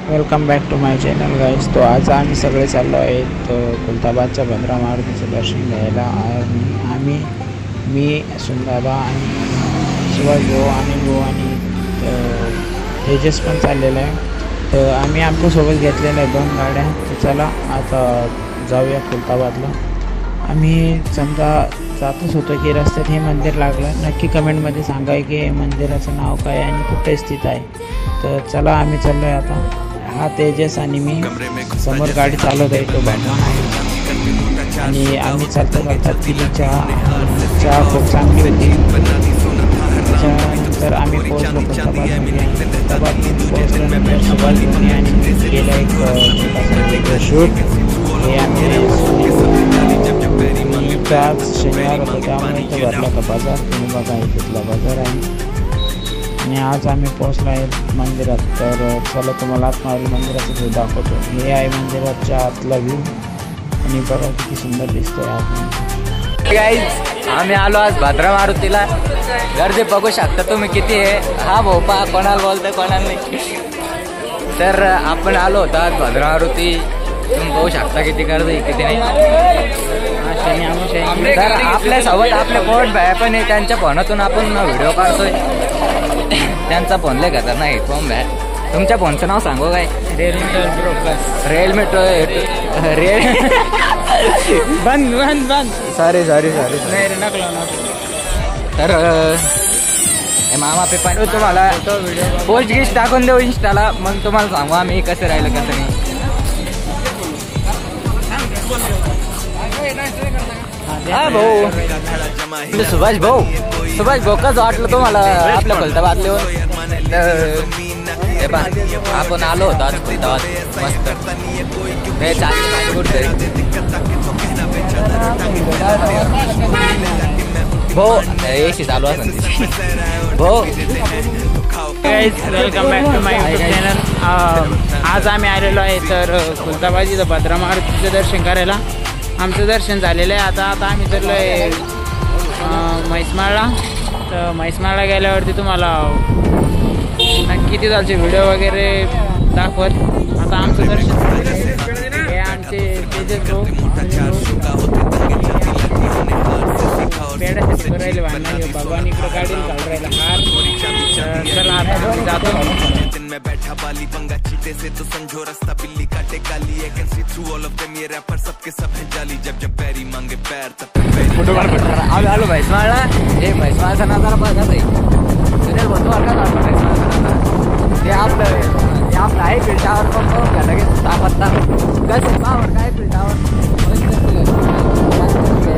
Welcome back to my channel guys. तो आज आम्ही सगळे चाललो आहेत खुलताबादच्या भद्रा मारुतीचं दर्शन घ्यायला. आणि मी सुंदाबा आणि शिवाज भाऊ आणि तेजस पण चाललेला आहे. तर आम्ही आमच्यासोबत घेतलेल्या आहे 2 गाड्या. तर चला आता जाऊया खुलताबादला. आम्ही समजा जातच होतो की रस्त्यात हे मंदिर लागलं. नक्की कमेंटमध्ये सांगा की हे मंदिराचं नाव काय आणि कुठे स्थित आहे. तर चला आम्ही चाललो आहे आता. हा तेजस आणि मी समोर गाडी चालवत आहे, तो बॅटमॅन आहे. आणि आम्ही चालता दिल्ली चहा खूप चांगली होती. त्याच्यानंतर आम्ही पोहोचलो खुलताबादमध्ये पोहोचल्यानंतर सुभाष धोनी आणि गेला एक छोटासा शूट हे आम्ही आज शनिवार होतो त्यामुळे इथं भरला का बाजार. तुम्ही बघा इथला बाजार आहे. आणि आज आम्ही पोहोचलो आहे मंदिरात. तर चला तुम्हाला आतमध्ये मंदिराचा व्ह्यू दाखवतो. हे आहे मंदिराच्या आतला व्ह्यू आणि बघा किती सुंदर दिसतोय आतमध्ये. गाईज आम्ही आलो आज भद्रा मारुतीला. गर्दी बघू शकता तुम्ही किती आहे. हा भाऊ पहा कोणाला बोलतोय कोणाला नाही. तर आपण आलो होतो आज भद्रा मारुती. तुम्ही बघू शकता किती गर्दी किती नाही. तर आपल्यासोबत आपले कोण भाई पण आहे, त्यांच्या फोनातून आपण व्हिडिओ काढतोय. त्यांचा फोन लय घेतात नाही फोन भाई. तुमच्या फोनचं नाव सांगू काय? बंद सॉरी तर मामा पेपर तुम्हाला पोस्ट गिस्ट टाकून देऊ इंस्टाला. मग तुम्हाला सांगू आम्ही कसं राहिलं कसं नाही. हा भाऊ सुभाष भाऊ कसं वाटलं तुम्हाला आपल्या खुलताबादले? आपण आलो होतो आज खुलताबाद मस्त. भाऊ एसी चालू असेल भाऊ. Welcome back to my YouTube channel. आज आम्ही आलेलो आहे तर खुलताबाद इथं भद्रा मारुतीचं दर्शन करायला. आमचं दर्शन झालेलं आहे. आता आम्ही चाललो आहे म्हैसमाळला. तर म्हैसमाळला गेल्यावरती तुम्हाला नक्की तिथलचे व्हिडिओ वगैरे दाखवत. आता आमचं दर्शन हे आमचे तेजस भाऊ पेड्यासाठी राहिले वाहन भगवान इकडं गाडीला घालून राहिला हार. चला आता जातो. मैं बैठा बाली पंगा चीते से तो समझो रास्ता बिल्ली काटे काली I can see through all of them ये रैपर सबके सब है जाली जब जब पैरी मांगे पैर तब फोटो काढ पडणार. आलो म्हैसमाळला. हे म्हैसमाळचा नजारा बघा ताई. सुनील बोलतो ते आपलं आहे फिल्टावर पण लगेच तापत्ता कसं पावर काय फिल्टावर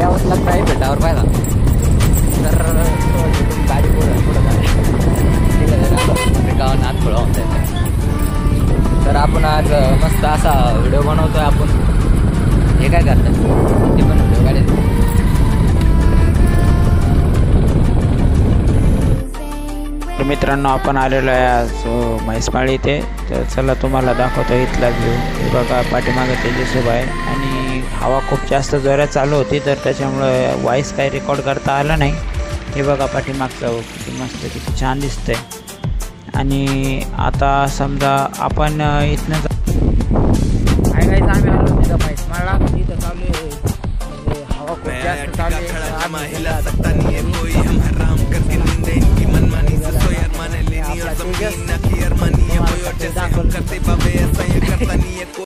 यावंच लागतं आहे फिल्टावर पाहिला. तर गाडी पुढं गावात नाथ फुलं होत आहे. तर आपण आज मस्त असा व्हिडिओ बनवतोय. आपण हे काय करतात ते पण व्हिडिओ काढायचं. मित्रांनो आपण आलेलो आहे आज म्हैसमाळ इथे. तर चला तुम्हाला दाखवतो इथला व्ह्यू. हे बघा पाठीमागे तेजस उभा आहे आणि हवा खूप जास्त जोरात चालू होती तर त्याच्यामुळं व्हॉईस काही रेकॉर्ड करता आला नाही. हे बघा पाठीमागचं किती मस्त किती छान दिसतंय. आणि आता समजा आपण इथनं काय काय आम्ही आलो तिथं म्हैसमाळला. तिथं चालू आहे म्हणजे हवा खूप जास्त चालू आहे.